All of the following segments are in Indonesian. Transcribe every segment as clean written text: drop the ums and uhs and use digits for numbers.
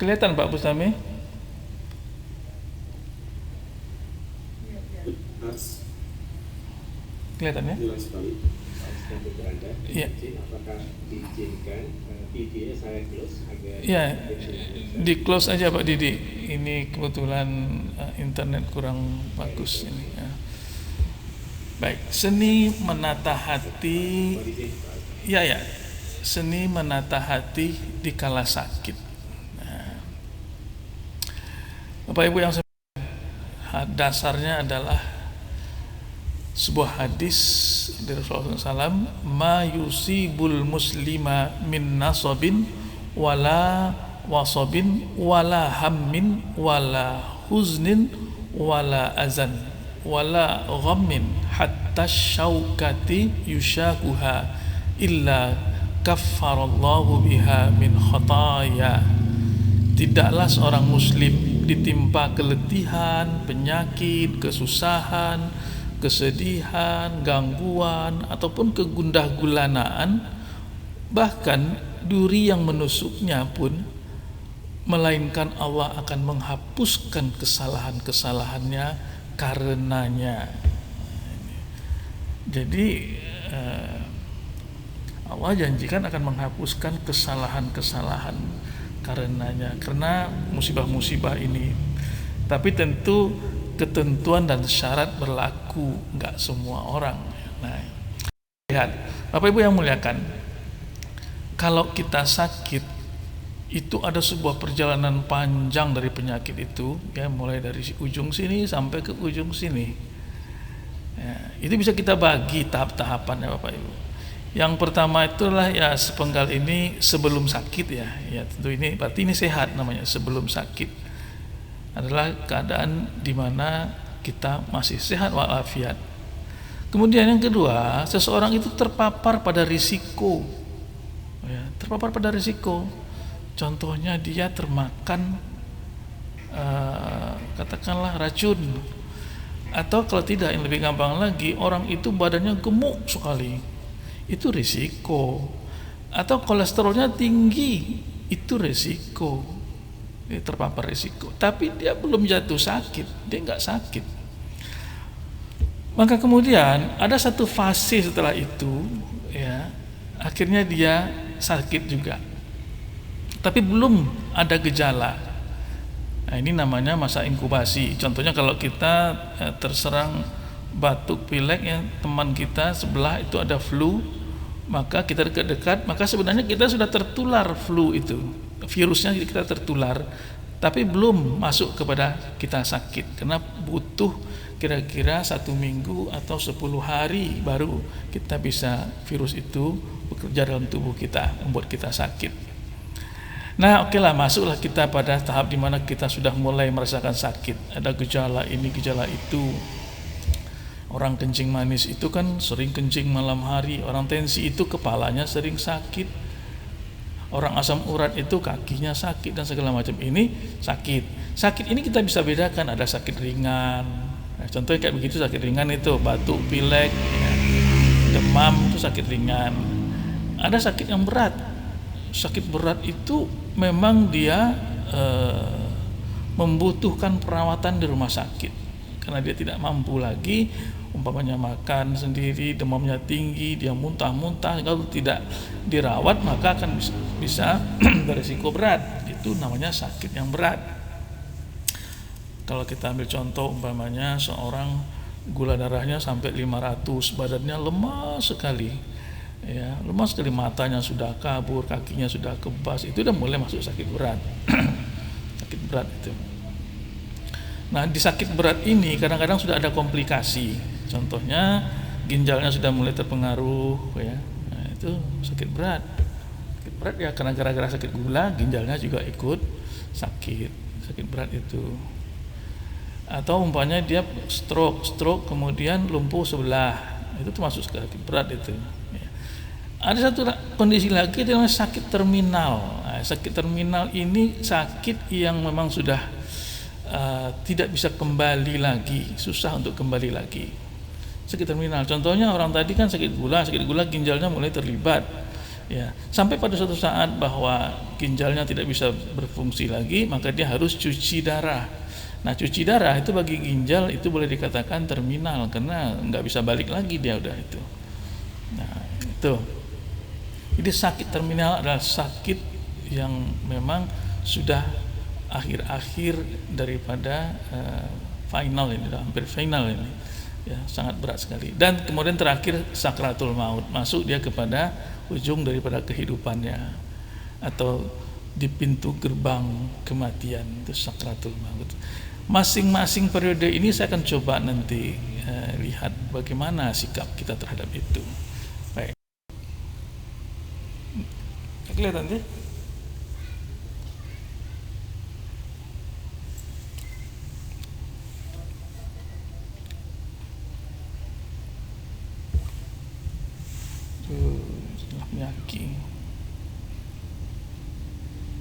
Kelihatan Pak Bustami? Kelihatan ya? Jelas sekali. Sedang berada. Iya. Apakah diizinkan videonya saya close agar Ya, di close aja Pak Didi. Ini kebetulan internet kurang bagus ini. Ya. Baik, seni menata hati. Ya ya, seni menata hati di kala sakit. Nah, Bapak Ibu yang dasarnya adalah sebuah hadis dari Rasulullah SAW, ma yusibul muslima min nasabin wala wasabin wala hammin wala huznin wala azan wala ghammin hatta syaukati yushakuha illa kaffarallahu biha min khataya. Tidaklah seorang muslim ditimpa keletihan, penyakit, kesusahan, kesedihan, gangguan, ataupun kegundah gulanaan, bahkan duri yang menusuknya pun, melainkan Allah akan menghapuskan kesalahan-kesalahannya karenanya. Jadi Allah janjikan akan menghapuskan kesalahan-kesalahan karenanya, karena musibah-musibah ini. Tapi tentu ketentuan dan syarat berlaku, nggak semua orang. Nah, lihat Bapak Ibu yang muliakan, kalau kita sakit itu ada sebuah perjalanan panjang dari penyakit itu, ya, mulai dari ujung sini sampai ke ujung sini. Ya, itu bisa kita bagi tahap-tahapan ya Bapak Ibu. Yang pertama itulah ya sepenggal ini sebelum sakit ya. Ya tentu ini berarti ini sehat namanya, sebelum sakit adalah keadaan di mana kita masih sehat walafiat. Kemudian yang kedua, seseorang itu terpapar pada risiko, ya, terpapar pada risiko. Contohnya dia termakan katakanlah racun, atau kalau tidak yang lebih gampang lagi, orang itu badannya gemuk sekali, itu risiko. Atau kolesterolnya tinggi, itu risiko. Dia terpapar risiko, tapi dia belum jatuh sakit, dia nggak sakit. Maka kemudian ada satu fase setelah itu, ya, akhirnya dia sakit juga, tapi belum ada gejala. Nah, ini namanya masa inkubasi. Contohnya kalau kita terserang batuk pilek, ya, teman kita sebelah itu ada flu, maka kita dekat-dekat, maka sebenarnya kita sudah tertular flu itu, virusnya kita tertular, tapi belum masuk kepada kita sakit, karena butuh kira-kira 1 minggu atau 10 hari baru kita bisa virus itu bekerja dalam tubuh kita, membuat kita sakit. Nah, oke lah, masuklah kita pada tahap di mana kita sudah mulai merasakan sakit, ada gejala ini, gejala itu. Orang kencing manis itu kan sering kencing malam hari, orang tensi itu kepalanya sering sakit, orang asam urat itu kakinya sakit dan segala macam. Ini sakit ini kita bisa bedakan, ada sakit ringan. Nah, contohnya kayak begitu, sakit ringan itu batuk pilek, ya, demam, itu sakit ringan. Ada sakit yang berat. Sakit berat itu memang dia membutuhkan perawatan di rumah sakit, karena dia tidak mampu lagi, umpamanya makan sendiri, demamnya tinggi, dia muntah-muntah. Kalau tidak dirawat maka akan bisa berisiko berat. Itu namanya sakit yang berat. Kalau kita ambil contoh, umpamanya seorang gula darahnya sampai 500, badannya lemah sekali, ya, lemah sekali, matanya sudah kabur, kakinya sudah kebas, itu udah mulai masuk sakit berat. Sakit berat itu. Nah, di sakit berat ini kadang-kadang sudah ada komplikasi. Contohnya ginjalnya sudah mulai terpengaruh, ya. Nah, itu sakit berat. Sakit berat ya karena gara-gara sakit gula, ginjalnya juga ikut sakit. Sakit berat itu. Atau umpamanya dia stroke kemudian lumpuh sebelah, itu termasuk sakit berat itu. Ya. Ada satu kondisi lagi yang sakit terminal. Nah, sakit terminal ini sakit yang memang sudah tidak bisa kembali lagi, susah untuk kembali lagi. Sakit terminal, contohnya orang tadi kan sakit gula ginjalnya mulai terlibat, Ya, sampai pada suatu saat bahwa ginjalnya tidak bisa berfungsi lagi, maka dia harus cuci darah. Nah, cuci darah itu bagi ginjal itu boleh dikatakan terminal karena nggak bisa balik lagi dia udah itu. Nah, itu. Jadi sakit terminal adalah sakit yang memang sudah akhir-akhir daripada final ini, hampir final ini. Ya, sangat berat sekali. Dan kemudian terakhir sakratul maut, masuk dia kepada ujung daripada kehidupannya atau di pintu gerbang kematian, itu sakratul maut. Masing-masing periode ini saya akan coba nanti lihat bagaimana sikap kita terhadap itu. Baik. Kelihatan sih? Penyakit.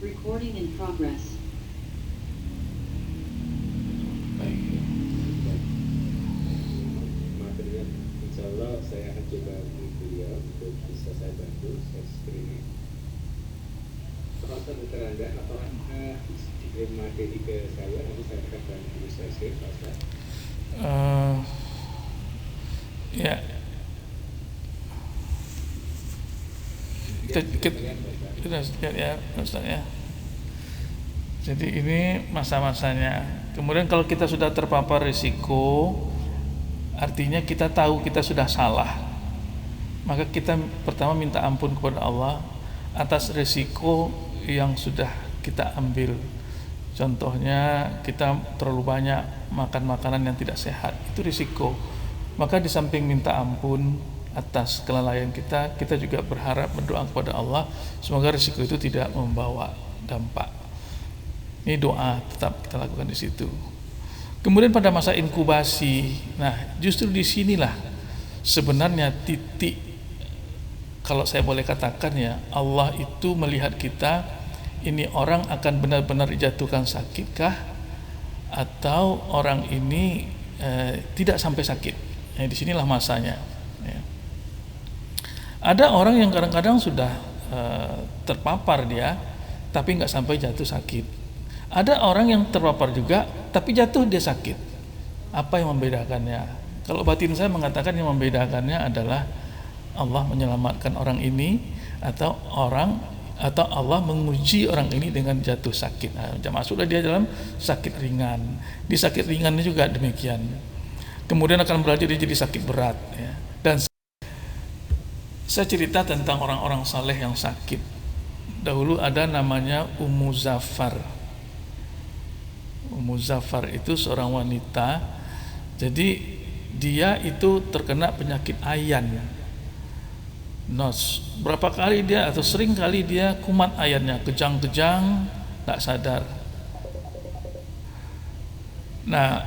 Recording in progress. Baik. Materinya insya Allah saya akan coba hubungi beliau untuk bisa saya bantu, saya screening. Pak Dokter Anda, apakah materi ke saya nanti saya akan bantu saya share, Pak Ustaz? Ya. Kita lihat ya Ustaz ya. Jadi ini masa-masanya. Kemudian kalau kita sudah terpapar risiko, artinya kita tahu kita sudah salah. Maka kita pertama minta ampun kepada Allah atas risiko yang sudah kita ambil. Contohnya kita terlalu banyak makan makanan yang tidak sehat, itu risiko. Maka di samping minta ampun atas kelalaian kita juga berharap berdoa kepada Allah semoga risiko itu tidak membawa dampak. Ini doa tetap kita lakukan di situ. Kemudian pada masa inkubasi, nah justru disinilah sebenarnya titik, kalau saya boleh katakan ya, Allah itu melihat kita, ini orang akan benar-benar dijatuhkan sakitkah atau orang ini tidak sampai sakit. Nah, disinilah masanya. Ya. Ada orang yang kadang-kadang sudah terpapar dia, tapi nggak sampai jatuh sakit. Ada orang yang terpapar juga, tapi jatuh dia sakit. Apa yang membedakannya? Kalau batin saya mengatakan yang membedakannya adalah Allah menyelamatkan orang ini atau Allah menguji orang ini dengan jatuh sakit. Nah, masuklah dia dalam sakit ringan. Di sakit ringannya juga demikian. Kemudian akan berlanjut dia jadi sakit berat. Ya. Dan saya cerita tentang orang-orang saleh yang sakit. Dahulu ada namanya Ummu Zafar. Ummu Zafar itu seorang wanita. Jadi dia itu terkena penyakit ayan. Berapa kali dia atau sering kali dia kumat ayannya, kejang-kejang, tak sadar. Nah,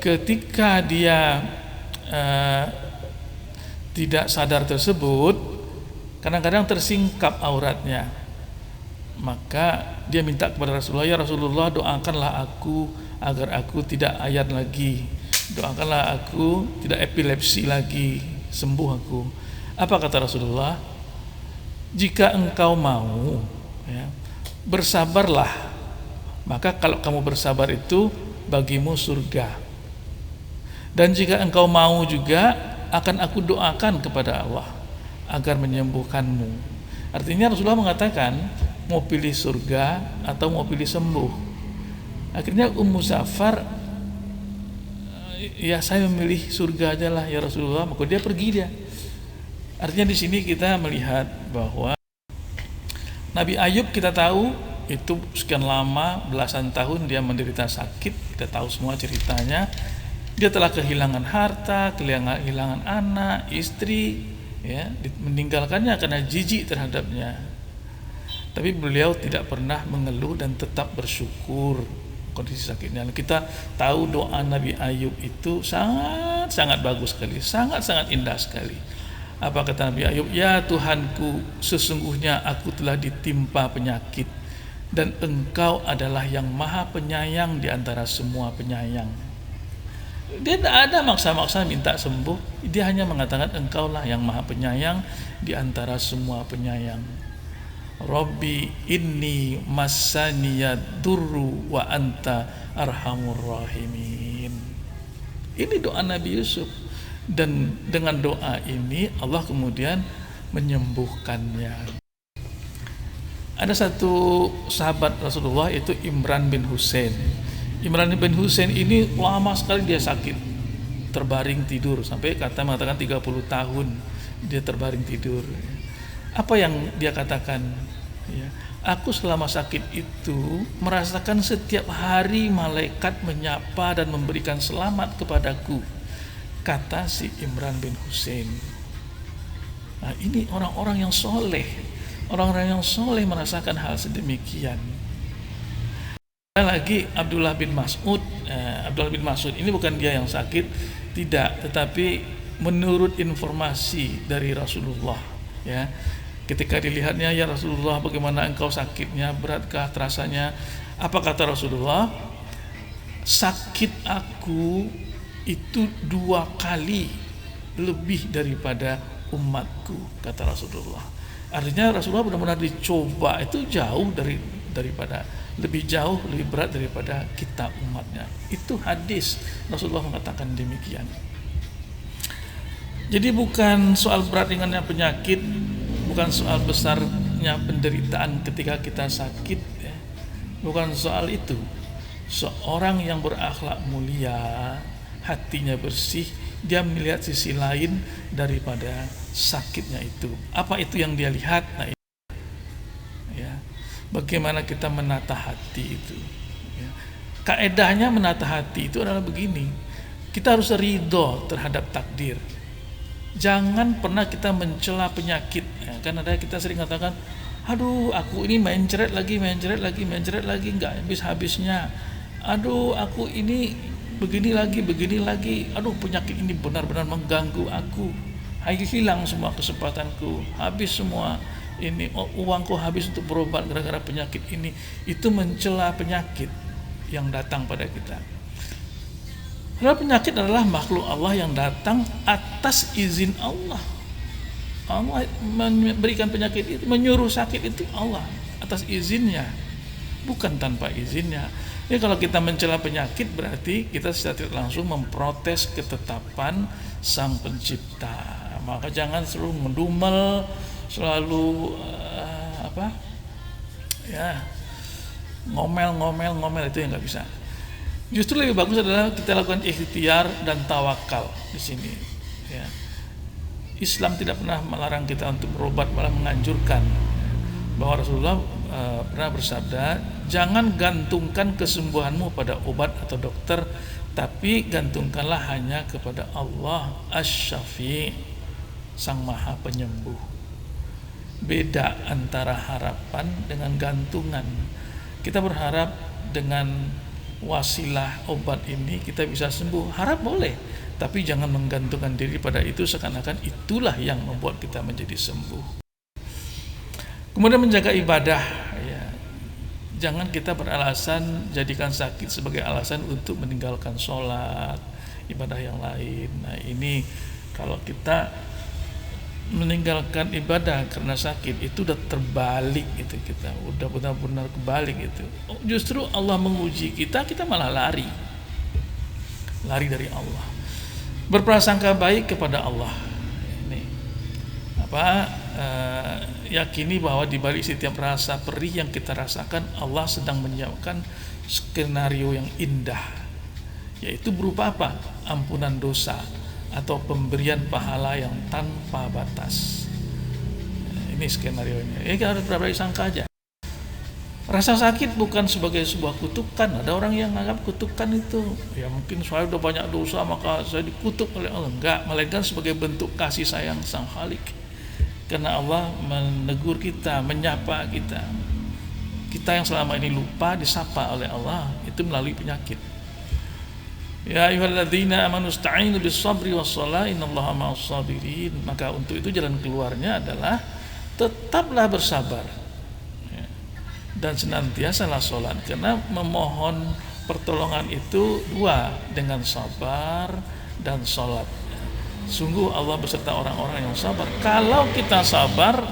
ketika dia tidak sadar tersebut, kadang-kadang tersingkap auratnya. Maka dia minta kepada Rasulullah, ya Rasulullah, doakanlah aku agar aku tidak ayan lagi, doakanlah aku tidak epilepsi lagi, sembuh aku. Apa kata Rasulullah? Jika engkau mau, ya, bersabarlah, maka kalau kamu bersabar itu bagimu surga. Dan jika engkau mau juga, akan aku doakan kepada Allah agar menyembuhkanmu. Artinya Rasulullah mengatakan mau pilih surga atau mau pilih sembuh. Akhirnya Ummu Zafar, ya saya memilih surga aja lah ya Rasulullah. Maka dia pergi dia. Artinya di sini kita melihat bahwa Nabi Ayub kita tahu itu sekian lama, belasan tahun dia menderita sakit. Kita tahu semua ceritanya. Dia telah kehilangan harta, kehilangan anak, istri, ya, meninggalkannya karena jijik terhadapnya. Tapi beliau tidak pernah mengeluh dan tetap bersyukur kondisi sakitnya. Kita tahu doa Nabi Ayub itu sangat bagus sekali, sangat indah sekali. Apa kata Nabi Ayub? Ya Tuhanku, sesungguhnya aku telah ditimpa penyakit dan Engkau adalah yang maha penyayang di antara semua penyayang. Dia tidak ada maksa-maksa minta sembuh. Dia hanya mengatakan engkaulah yang maha penyayang di antara semua penyayang. Rabbi inni massaniyad durru wa anta arhamur rahimin. Ini doa Nabi Yusuf. Dan dengan doa ini Allah kemudian menyembuhkannya. Ada satu sahabat Rasulullah, itu Imran bin Husain. Imran bin Husain ini lama sekali dia sakit, terbaring tidur, sampai mengatakan 30 tahun dia terbaring tidur. Apa yang dia katakan? Ya, aku selama sakit itu merasakan setiap hari malaikat menyapa dan memberikan selamat kepadaku, kata si Imran bin Husain. Nah, ini orang-orang yang soleh. Orang-orang yang soleh merasakan hal sedemikian. Ada lagi Abdullah bin Mas'ud. Abdullah bin Mas'ud ini bukan dia yang sakit, tidak, tetapi menurut informasi dari Rasulullah, ya, ketika dilihatnya, ya Rasulullah, bagaimana engkau sakitnya, beratkah terasanya? Apa kata Rasulullah? Sakit aku itu 2 kali lebih daripada umatku, kata Rasulullah. Artinya Rasulullah benar-benar dicoba itu jauh daripada lebih jauh, lebih berat daripada kita umatnya. Itu hadis Rasulullah mengatakan demikian. Jadi bukan soal berat ringannya penyakit, bukan soal besarnya penderitaan ketika kita sakit, ya. Bukan soal itu. Seorang yang berakhlak mulia, hatinya bersih, dia melihat sisi lain daripada sakitnya itu. Apa itu yang dia lihat? Nah, ya, bagaimana kita menata hati itu, ya. Kaedahnya menata hati itu adalah begini, kita harus ridho terhadap takdir. Jangan pernah kita mencela penyakit, ya. Kan ada kita sering katakan, aduh aku ini mencret lagi, nggak habis-habisnya. Aduh aku ini begini lagi, aduh penyakit ini benar-benar mengganggu aku, hilang semua kesempatanku, habis semua ini, uangku habis untuk berobat gara-gara penyakit ini. Itu mencela penyakit yang datang pada kita. Karena penyakit adalah makhluk Allah yang datang atas izin Allah. Allah memberikan penyakit itu, menyuruh sakit itu Allah atas izinnya, bukan tanpa izinnya. Ya, kalau kita mencela penyakit berarti kita secara tidak langsung memprotes ketetapan Sang Pencipta. Maka jangan selalu mendumel, selalu ngomel, itu yang nggak bisa. Justru lebih bagus adalah kita lakukan ikhtiar dan tawakal di sini. Ya. Islam tidak pernah melarang kita untuk berobat, malah menganjurkan. Bahwa Rasulullah pernah bersabda, jangan gantungkan kesembuhanmu pada obat atau dokter, tapi gantungkanlah hanya kepada Allah Asy-Syafi', Sang Maha Penyembuh. Beda antara harapan dengan gantungan. Kita berharap dengan wasilah obat ini kita bisa sembuh, harap boleh, tapi jangan menggantungkan diri pada itu seakan-akan itulah yang membuat kita menjadi sembuh. Kemudian menjaga ibadah, ya. Jangan kita beralasan, jadikan sakit sebagai alasan untuk meninggalkan sholat, ibadah yang lain. Nah, ini kalau kita meninggalkan ibadah karena sakit, itu udah terbalik itu, kita udah benar-benar kebalik itu. Justru Allah menguji kita malah lari dari Allah. Berprasangka baik kepada Allah. Ini yakini bahwa di balik setiap rasa perih yang kita rasakan, Allah sedang menyiapkan skenario yang indah, yaitu berupa apa? Ampunan dosa atau pemberian pahala yang tanpa batas. Ini skenario-nya. Kita harus berbaik sangka aja. Rasa sakit bukan sebagai sebuah kutukan. Ada orang yang menganggap kutukan itu, ya mungkin saya udah banyak dosa maka saya dikutuk oleh Allah. Enggak, melainkan sebagai bentuk kasih sayang Sang Khalik. Karena Allah menegur kita, menyapa kita. Kita yang selama ini lupa disapa oleh Allah itu melalui penyakit. Ya ayyuhalladzina amanu ista'inu bis-sabri was-shalah innallaha ma'as-sabirin. Maka untuk itu jalan keluarnya adalah tetaplah bersabar, ya, dan senantiasalah sholat, karena memohon pertolongan itu dua, dengan sabar dan sholat. Sungguh Allah beserta orang-orang yang sabar. Kalau kita sabar,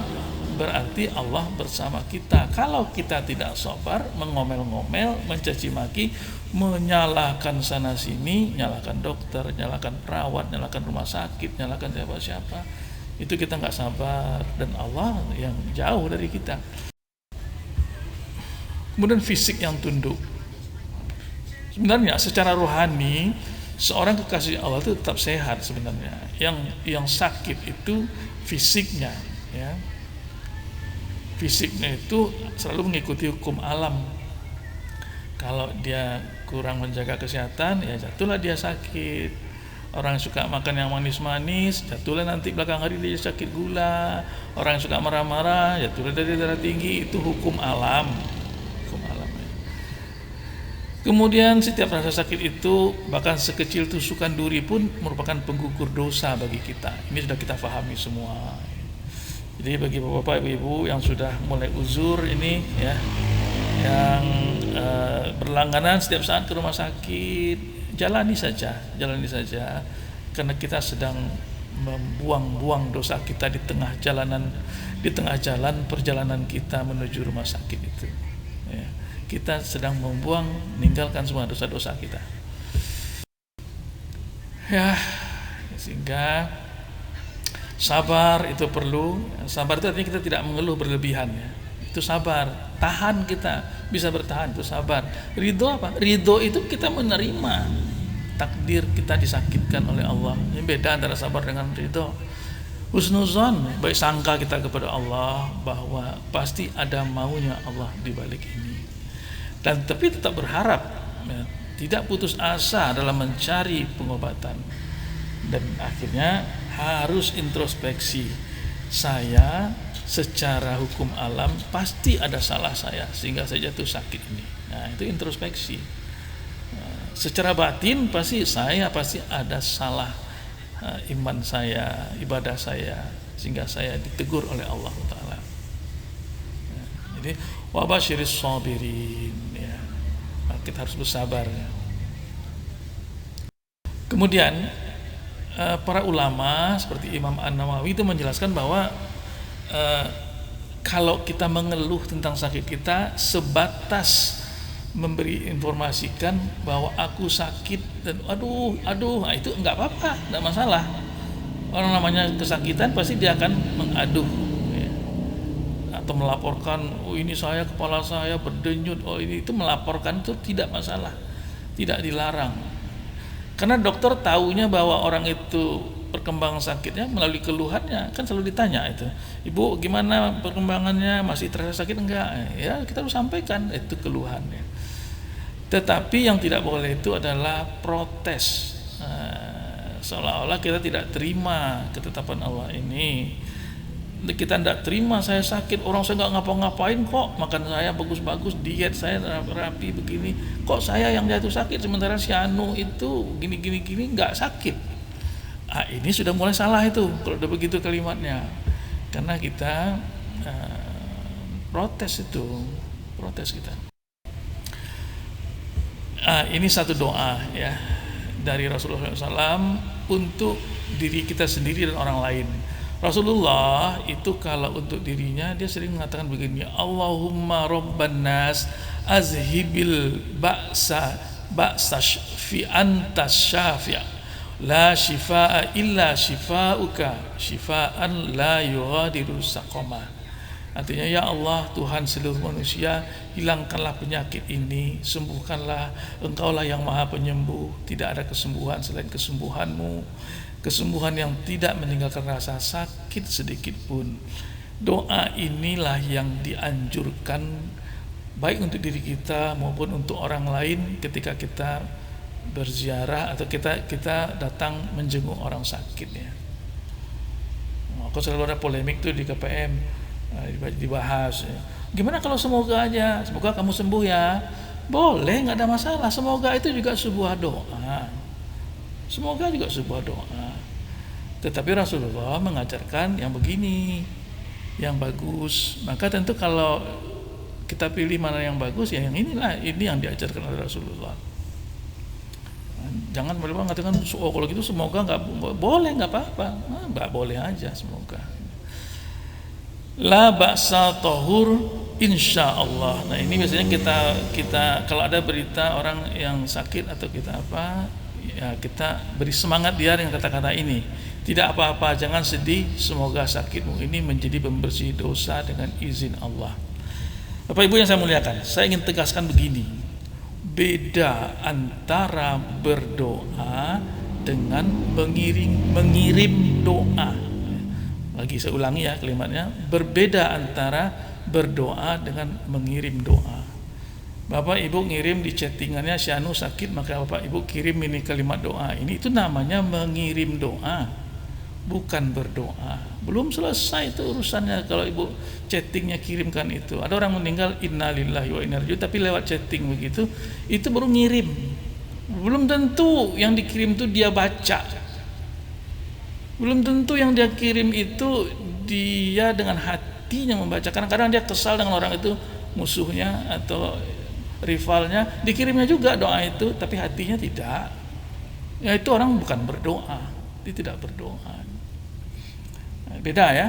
berarti Allah bersama kita. Kalau kita tidak sabar, mengomel-ngomel, mencaci maki, menyalahkan sana sini, nyalahkan dokter, nyalahkan perawat, nyalahkan rumah sakit, nyalahkan siapa-siapa, itu kita nggak sabar, dan Allah yang jauh dari kita. Kemudian fisik yang tunduk. Sebenarnya secara rohani seorang kekasih Allah itu tetap sehat sebenarnya. Yang sakit itu fisiknya, ya. Fisiknya itu selalu mengikuti hukum alam. Kalau dia kurang menjaga kesehatan, ya jatuhlah dia sakit. Orang yang suka makan yang manis-manis, jatuhlah nanti belakang hari dia sakit gula. Orang yang suka marah-marah, jatuhlah dari darah tinggi. Itu hukum alam. Hukum alam. Kemudian setiap rasa sakit itu, bahkan sekecil tusukan duri pun merupakan penggugur dosa bagi kita. Ini sudah kita pahami semua. Jadi bagi bapak-bapak, ibu-ibu yang sudah mulai uzur ini, ya, yang berlangganan setiap saat ke rumah sakit, jalani saja, karena kita sedang membuang-buang dosa kita di tengah jalan perjalanan kita menuju rumah sakit itu. Ya. Kita sedang meninggalkan semua dosa-dosa kita. Ya, sehingga sabar itu perlu. Sabar itu artinya kita tidak mengeluh berlebihan, ya. Itu sabar. Tahan, kita bisa bertahan, itu sabar. Ridho apa? Ridho itu kita menerima takdir kita disakitkan oleh Allah. Ini beda antara sabar dengan ridho. Husnuzon, baik sangka kita kepada Allah bahwa pasti ada maunya Allah di balik ini. Dan tapi tetap berharap, ya, tidak putus asa dalam mencari pengobatan. Dan akhirnya harus introspeksi. Saya secara hukum alam pasti ada salah saya sehingga saya jatuh sakit ini. Nah, itu introspeksi. Secara batin pasti ada salah iman saya, ibadah saya, sehingga saya ditegur oleh Allah Ta'ala. Jadi wabashiris sabirin, ya. Kita harus bersabar, ya. Kemudian para ulama seperti Imam An-Nawawi itu menjelaskan bahwa kalau kita mengeluh tentang sakit kita sebatas memberi informasikan bahwa aku sakit dan aduh, nah itu enggak apa-apa, enggak masalah. Orang namanya kesakitan pasti dia akan mengaduh, ya. Atau melaporkan, oh ini saya, kepala saya berdenyut, oh ini itu, melaporkan itu tidak masalah, tidak dilarang. Karena dokter tahunya bahwa orang itu perkembangan sakitnya melalui keluhannya, kan selalu ditanya itu, ibu gimana perkembangannya, masih terasa sakit enggak? Ya kita harus sampaikan itu keluhannya. Tetapi yang tidak boleh itu adalah protes, seolah-olah kita tidak terima ketetapan Allah ini. Kita tidak terima, saya sakit, orang saya nggak ngapa-ngapain kok, makan saya bagus-bagus, diet saya rapi begini, kok saya yang jatuh sakit sementara si Anu itu gini nggak sakit. Ini sudah mulai salah itu kalau udah begitu kalimatnya, karena kita protes kita. Ini satu doa, ya, dari Rasulullah SAW untuk diri kita sendiri dan orang lain. Rasulullah itu kalau untuk dirinya dia sering mengatakan begini, Allahumma rabban nas azhibil ba'sa fi antas syafi' la shifaa illa shifauka shifaan la yughadiru saqama. Artinya, ya Allah, Tuhan seluruh manusia, hilangkanlah penyakit ini, sembuhkanlah, Engkaulah yang maha penyembuh, tidak ada kesembuhan selain kesembuhanmu, kesembuhan yang tidak meninggalkan rasa sakit sedikit pun. Doa inilah yang dianjurkan baik untuk diri kita maupun untuk orang lain ketika kita berziarah atau kita datang menjenguk orang sakit, ya. Aku selalu ada polemik tuh di KPM, dibahas, ya. Gimana kalau semoga aja, semoga kamu sembuh ya, boleh, nggak ada masalah. Semoga itu juga sebuah doa, tetapi Rasulullah mengajarkan yang begini, yang bagus. Maka tentu kalau kita pilih mana yang bagus, ya yang inilah, ini yang diajarkan oleh Rasulullah. Jangan mengatakan kalau gitu semoga nggak boleh, nggak apa-apa, nggak boleh aja semoga. La ba'sa tahur insya Allah. Nah ini biasanya kita kalau ada berita orang yang sakit atau kita apa, ya kita beri semangat dia dengan kata-kata ini. Tidak apa-apa, jangan sedih, semoga sakitmu ini menjadi pembersih dosa dengan izin Allah. Bapak Ibu yang saya muliakan, saya ingin tegaskan begini. Beda antara berdoa dengan mengirim doa. Lagi saya ulangi ya kalimatnya, berbeda antara berdoa dengan mengirim doa. Bapak Ibu ngirim di chattingannya si Anu sakit, maka Bapak Ibu kirim ini kalimat doa. Itu namanya mengirim doa, bukan berdoa. Belum selesai itu urusannya kalau Ibu chattingnya kirimkan itu. Ada orang meninggal, innalillahi wa inna ilaihi raji'un, tapi lewat chatting begitu, itu baru ngirim. Belum tentu yang dikirim itu dia baca. Belum tentu yang dia kirim itu dia dengan hatinya membaca. Kadang-kadang dia kesal dengan orang itu, musuhnya atau rivalnya, dikirimnya juga doa itu, tapi hatinya tidak. Ya itu orang bukan berdoa, dia tidak berdoa. Beda ya.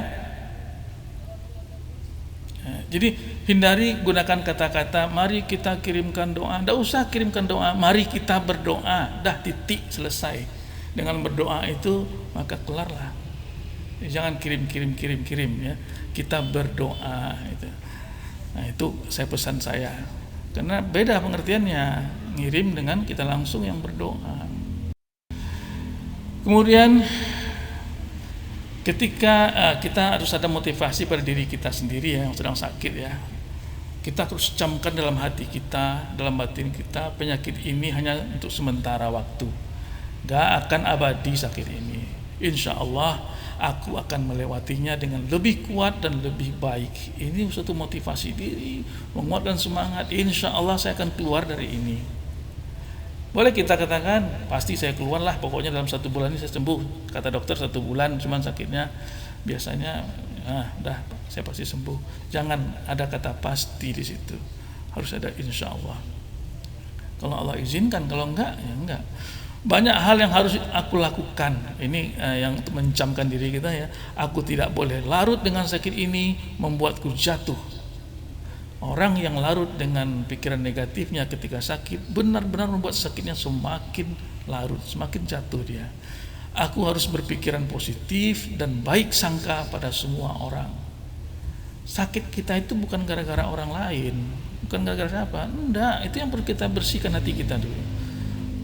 Jadi hindari gunakan kata-kata mari kita kirimkan doa. Tidak usah kirimkan doa, mari kita berdoa. Dah, titik, selesai. Dengan berdoa itu maka kelarlah. Jangan kirim ya. Kita berdoa itu. Nah itu saya pesan saya. Karena beda pengertiannya, ngirim dengan kita langsung yang berdoa. Kemudian ketika kita harus ada motivasi pada diri kita sendiri ya, yang sedang sakit ya. Kita terus camkan dalam hati kita, dalam batin kita, penyakit ini hanya untuk sementara waktu. Gak akan abadi sakit ini. Insya Allah aku akan melewatinya dengan lebih kuat dan lebih baik. Ini suatu motivasi diri, menguatkan semangat. Insya Allah saya akan keluar dari ini. Boleh kita katakan pasti saya keluar lah, pokoknya dalam 1 bulan ini saya sembuh. Kata dokter 1 bulan cuman sakitnya biasanya dah saya pasti sembuh. Jangan ada kata pasti di situ, harus ada insya Allah. Kalau Allah izinkan, kalau enggak ya enggak. Banyak hal yang harus aku lakukan. Ini yang mencamkan diri kita ya. Aku tidak boleh larut dengan sakit ini, membuatku jatuh. Orang yang larut dengan pikiran negatifnya ketika sakit benar-benar membuat sakitnya semakin larut, semakin jatuh dia. Aku harus berpikiran positif dan baik sangka pada semua orang. Sakit kita itu bukan gara-gara orang lain, bukan gara-gara apa. Enggak, itu yang perlu kita bersihkan hati kita dulu.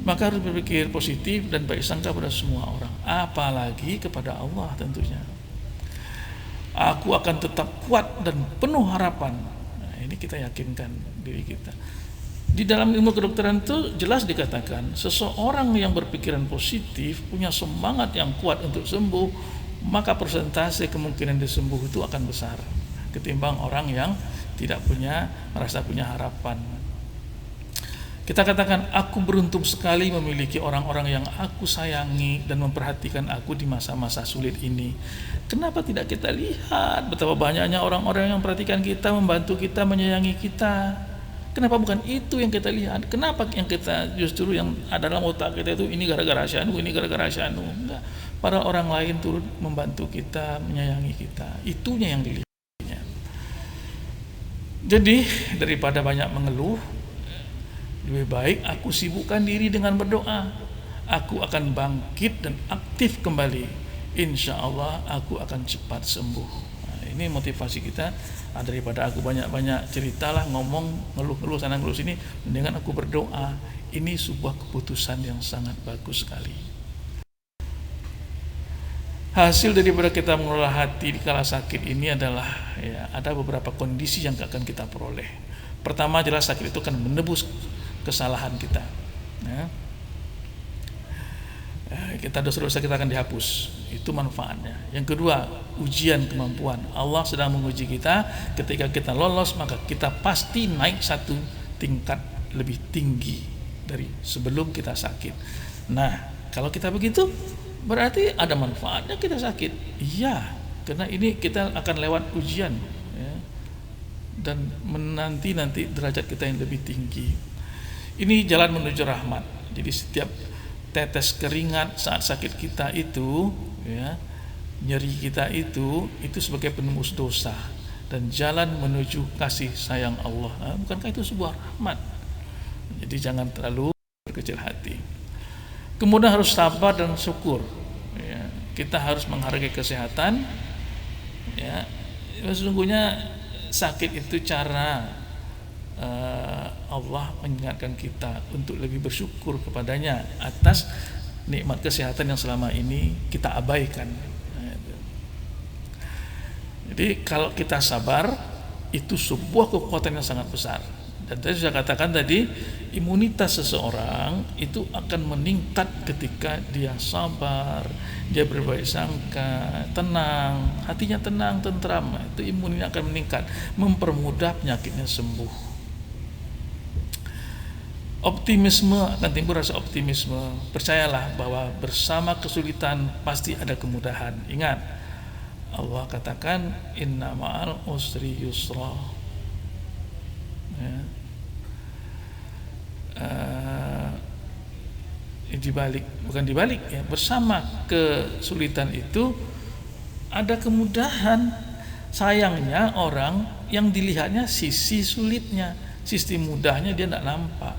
Maka harus berpikir positif dan baik sangka pada semua orang, apalagi kepada Allah tentunya. Aku akan tetap kuat dan penuh harapan. Nah, ini kita yakinkan diri kita. Di dalam ilmu kedokteran itu jelas dikatakan, seseorang yang berpikiran positif, punya semangat yang kuat untuk sembuh, maka persentase kemungkinan dia sembuh itu akan besar ketimbang orang yang tidak merasa punya harapan. Kita katakan, aku beruntung sekali memiliki orang-orang yang aku sayangi dan memperhatikan aku di masa-masa sulit ini. Kenapa tidak kita lihat betapa banyaknya orang-orang yang memperhatikan kita, membantu kita, menyayangi kita? Kenapa bukan itu yang kita lihat? Kenapa yang kita justru yang ada dalam otak kita itu ini gara-gara Syanu, ini gara-gara Syanu? Enggak. Para orang lain turut membantu kita, menyayangi kita. Itunya yang dilihat. Jadi daripada banyak mengeluh, lebih baik aku sibukkan diri dengan berdoa. Aku akan bangkit dan aktif kembali. Insya Allah aku akan cepat sembuh. Nah, ini motivasi kita. Daripada aku banyak-banyak ceritalah, ngomong, ngeluh-ngeluh sana ngeluh sini, mendingan aku berdoa. Ini sebuah keputusan yang sangat bagus sekali. Hasil daripada kita mengelola hati di kala sakit ini adalah ya, ada beberapa kondisi yang akan kita peroleh. Pertama, jelas sakit itu akan menebus kesalahan kita ya. Kita dosa-dosa kita akan dihapus, itu manfaatnya. Yang kedua, ujian kemampuan. Allah sedang menguji kita. Ketika kita lolos, maka kita pasti naik 1 tingkat lebih tinggi dari sebelum kita sakit. Nah, kalau kita begitu berarti ada manfaatnya kita sakit. Iya, karena ini kita akan lewat ujian ya, dan menanti derajat kita yang lebih tinggi. Ini jalan menuju rahmat. Jadi setiap tetes keringat saat sakit kita itu, ya, nyeri kita itu sebagai penembus dosa dan jalan menuju kasih sayang Allah. Bukankah itu sebuah rahmat? Jadi jangan terlalu berkecil hati. Kemudian harus sabar dan syukur. Ya, kita harus menghargai kesehatan. Ya, sesungguhnya sakit itu cara Allah mengingatkan kita untuk lebih bersyukur kepadanya atas nikmat kesehatan yang selama ini kita abaikan. Jadi kalau kita sabar, itu sebuah kekuatan yang sangat besar. Dan tadi saya katakan tadi, imunitas seseorang itu akan meningkat ketika dia sabar, dia berbaik sangka, tenang, hatinya tenang, tentram. Itu imunitasnya akan meningkat, mempermudah penyakitnya sembuh. Optimisme akan timbul, rasa optimisme. Percayalah bahwa bersama kesulitan pasti ada kemudahan. Ingat, Allah katakan inna ma'al usri yusra. Ya. Bukan dibalik ya, bersama kesulitan itu ada kemudahan. Sayangnya orang yang dilihatnya sisi sulitnya, sisi mudahnya dia tidak nampak,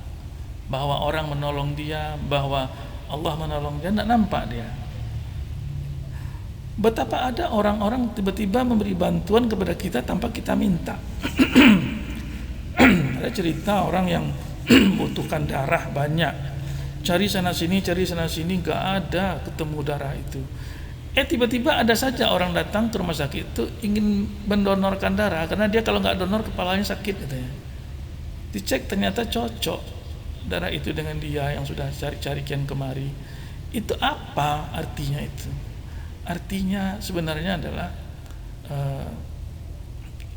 bahwa orang menolong dia, bahwa Allah menolong dia, tidak nampak dia. Betapa ada orang-orang tiba-tiba memberi bantuan kepada kita tanpa kita minta. Ada cerita orang yang butuhkan darah banyak, cari sana sini, nggak ada ketemu darah itu. Tiba-tiba ada saja orang datang ke rumah sakit itu ingin mendonorkan darah, karena dia kalau nggak donor kepalanya sakit katanya. Dicek ternyata cocok darah itu dengan dia yang sudah cari-cari kian kemari. Itu apa artinya itu? Artinya sebenarnya adalah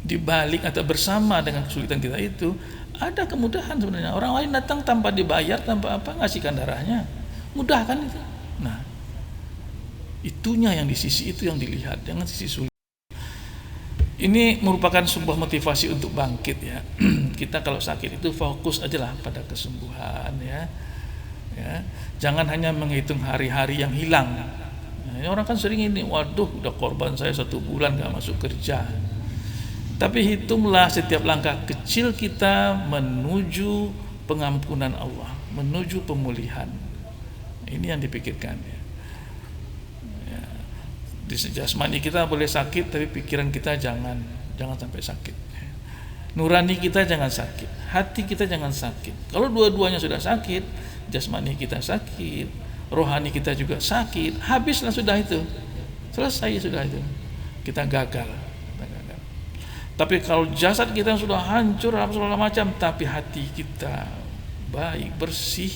di balik atau bersama dengan kesulitan kita itu ada kemudahan sebenarnya. Orang lain datang tanpa dibayar, tanpa apa, ngasihkan darahnya, mudah kan itu. Nah, itunya yang di sisi itu yang dilihat, jangan sisi sulit. Ini merupakan sebuah motivasi untuk bangkit ya. Kita kalau sakit itu fokus aja lah pada kesembuhan ya. Jangan hanya menghitung hari-hari yang hilang. Nah, ini orang kan sering ini, waduh udah korban saya 1 bulan gak masuk kerja. Tapi hitunglah setiap langkah kecil kita menuju pengampunan Allah, menuju pemulihan. Ini yang dipikirkan ya. Di jasmani kita boleh sakit, tapi pikiran kita jangan sampai sakit. Nurani kita jangan sakit, hati kita jangan sakit. Kalau dua-duanya sudah sakit, jasmani kita sakit, rohani kita juga sakit, habislah sudah itu, selesai sudah itu, kita gagal. Tapi kalau jasad kita sudah hancur segala macam, tapi hati kita baik, bersih,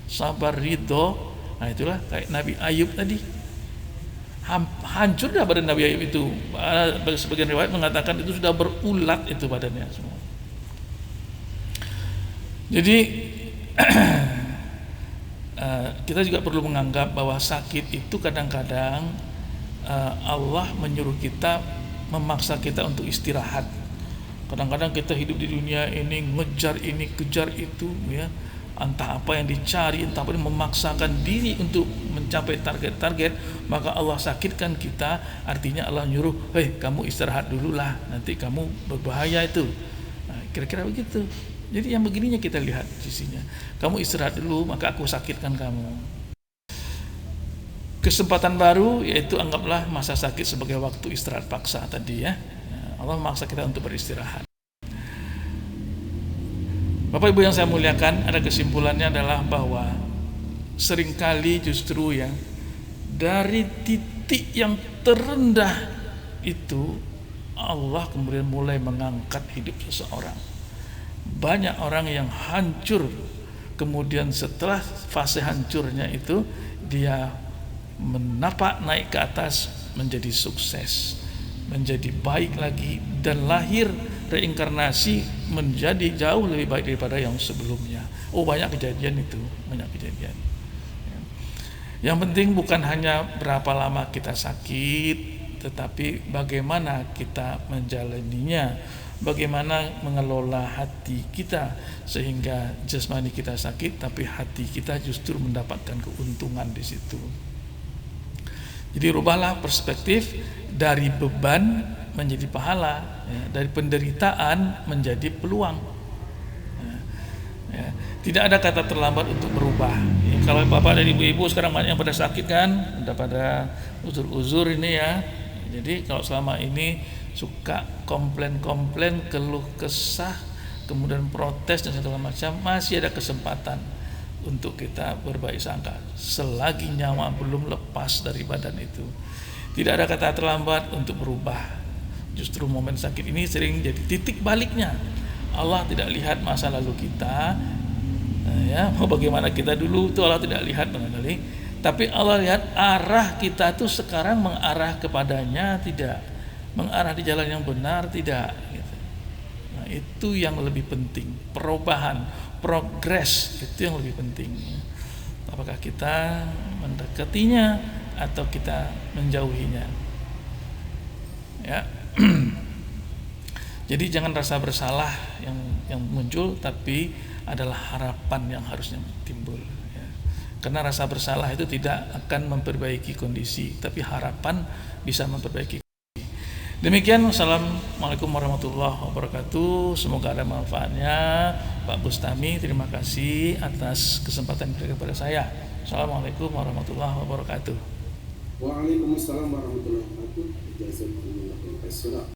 sabar, ridho, nah itulah kayak Nabi Ayub tadi. Hancur dah badan Nabi Ayub itu. Sebagian riwayat mengatakan itu sudah berulat itu badannya semua. Jadi kita juga perlu menganggap bahwa sakit itu kadang-kadang Allah menyuruh kita, memaksa kita untuk istirahat. Kadang-kadang kita hidup di dunia ini ngejar ini, kejar itu ya. Entah apa yang dicari, entah apa yang memaksakan diri untuk mencapai target-target, maka Allah sakitkan kita. Artinya Allah nyuruh, hei kamu istirahat dulu lah, nanti kamu berbahaya itu. Nah, kira-kira begitu. Jadi yang begininya kita lihat sisinya. Kamu istirahat dulu, maka aku sakitkan kamu. Kesempatan baru, yaitu anggaplah masa sakit sebagai waktu istirahat paksa tadi ya. Allah memaksa kita untuk beristirahat. Bapak Ibu yang saya muliakan, ada kesimpulannya adalah bahwa seringkali justru ya, dari titik yang terendah itu Allah kemudian mulai mengangkat hidup seseorang. Banyak orang yang hancur, kemudian setelah fase hancurnya itu dia menapak naik ke atas, menjadi sukses, menjadi baik lagi, dan lahir reinkarnasi menjadi jauh lebih baik daripada yang sebelumnya. Banyak kejadian itu, banyak kejadian. Yang penting bukan hanya berapa lama kita sakit, tetapi bagaimana kita menjalaninya, bagaimana mengelola hati kita sehingga jasmani kita sakit tapi hati kita justru mendapatkan keuntungan di situ. Jadi rubahlah perspektif dari beban menjadi pahala, ya, dari penderitaan menjadi peluang. Ya, tidak ada kata terlambat untuk berubah. Ya, kalau bapak dan ibu-ibu sekarang banyak yang pada sakit kan, udah pada uzur-uzur ini ya. Jadi kalau selama ini suka komplain-komplain, keluh kesah, kemudian protes dan segala macam, masih ada kesempatan untuk kita berbaik sangka selagi nyawa belum lepas dari badan itu. Tidak ada kata terlambat untuk berubah. Justru momen sakit ini sering jadi titik baliknya. Allah tidak lihat masa lalu kita, ya, mau bagaimana kita dulu itu Allah tidak lihat barangkali, tapi Allah lihat arah kita tuh sekarang mengarah kepadanya tidak, mengarah di jalan yang benar tidak gitu. Nah, itu yang lebih penting, perubahan, progres itu yang lebih penting. Apakah kita mendekatinya atau kita menjauhinya, ya. Jadi jangan rasa bersalah yang muncul, tapi adalah harapan yang harusnya timbul, ya. Karena rasa bersalah itu tidak akan memperbaiki kondisi, tapi harapan bisa memperbaiki. Demikian, wassalamualaikum warahmatullahi wabarakatuh. Semoga ada manfaatnya. Pak Bustami, terima kasih atas kesempatan yang kepada saya. Assalamualaikum warahmatullahi wabarakatuh. Waalaikumsalam warahmatullahi wabarakatuh. Jazakumullah khairan.